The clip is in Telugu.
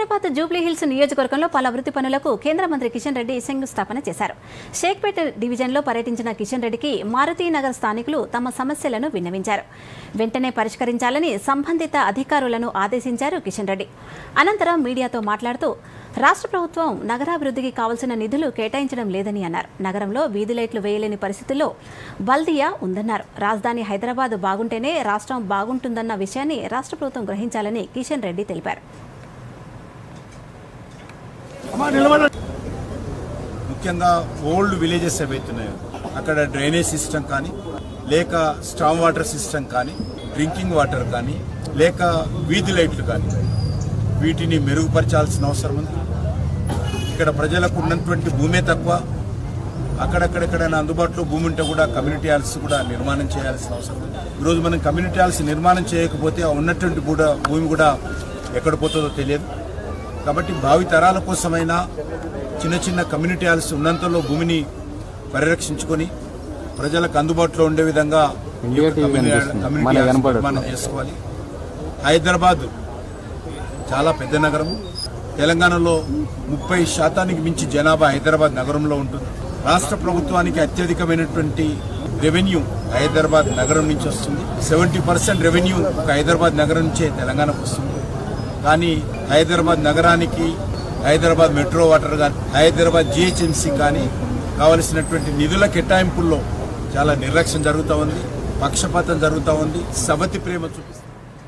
హైదరాబాద్ జూబ్లీహిల్స్ నియోజకవర్గంలో పలు అభివృద్ధి పనులకు కేంద్ర మంత్రి కిషన్ రెడ్డి శంకుస్థాపన చేశారు. షేక్పేట్ డివిజన్లో పర్యటించిన కిషన్ రెడ్డికి మారుతీనగర్ స్థానికులు తమ సమస్యలను విన్నవించారు. వెంటనే పరిష్కరించాలని సంబంధిత అధికారులను ఆదేశించారు కిషన్ రెడ్డి. అనంతరం మీడియాతో మాట్లాడుతూ రాష్ట్ర ప్రభుత్వం నగరాభివృద్ధికి కావాల్సిన నిధులు కేటాయించడం లేదని అన్నారు. నగరంలో వీధి లైట్లు వేయలేని పరిస్థితుల్లో బల్దియా ఉందన్నారు. రాజధాని హైదరాబాద్ బాగుంటేనే రాష్ట్రం బాగుంటుందన్న విషయాన్ని రాష్ట్ర ప్రభుత్వం గ్రహించాలని కిషన్ రెడ్డి తెలిపారు. ముఖ్యంగా ఓల్డ్ విలేజెస్ ఏవైతున్నాయో అక్కడ డ్రైనేజ్ సిస్టమ్ కానీ, లేక స్టామ్ వాటర్ సిస్టమ్ కానీ, డ్రింకింగ్ వాటర్ కానీ, లేక వీధి లైట్లు కానీ వీటిని మెరుగుపరచాల్సిన అవసరం ఉంది. ఇక్కడ ప్రజలకు ఉన్నటువంటి భూమే తక్కువ. అక్కడెక్కడెక్కడైనా అందుబాటులో భూమి ఉంటే కూడా కమ్యూనిటీ హాల్స్ కూడా నిర్మాణం చేయాల్సిన అవసరం ఉంది. ఈరోజు మనం కమ్యూనిటీ హాల్స్ నిర్మాణం చేయకపోతే ఉన్నటువంటి భూమి కూడా ఎక్కడ పోతుందో తెలియదు. కాబట్టి భావి తరాల కోసమైనా చిన్న చిన్న కమ్యూనిటీ హాల్స్ ఉన్నంతలో భూమిని పరిరక్షించుకొని ప్రజలకు అందుబాటులో ఉండే విధంగా కమ్యూనిటీ హాల్స్ నిర్మాణం చేసుకోవాలి. హైదరాబాద్ చాలా పెద్ద నగరం. తెలంగాణలో 30% మించి జనాభా హైదరాబాద్ నగరంలో ఉంటుంది. రాష్ట్ర ప్రభుత్వానికి అత్యధికమైనటువంటి రెవెన్యూ హైదరాబాద్ నగరం నుంచి వస్తుంది. 70% రెవెన్యూ ఒక హైదరాబాద్ నగరం నుంచే తెలంగాణకు వస్తుంది. కానీ హైదరాబాద్ నగరానికి హైదరాబాద్ మెట్రో వాటర్ కానీ, హైదరాబాద్ GHMC కానీ కావలసినటువంటి నిధుల కేటాయింపుల్లో చాలా నిర్లక్ష్యం జరుగుతూ ఉంది, పక్షపాతం జరుగుతూ ఉంది, సవతి ప్రేమ చూపిస్తుంది.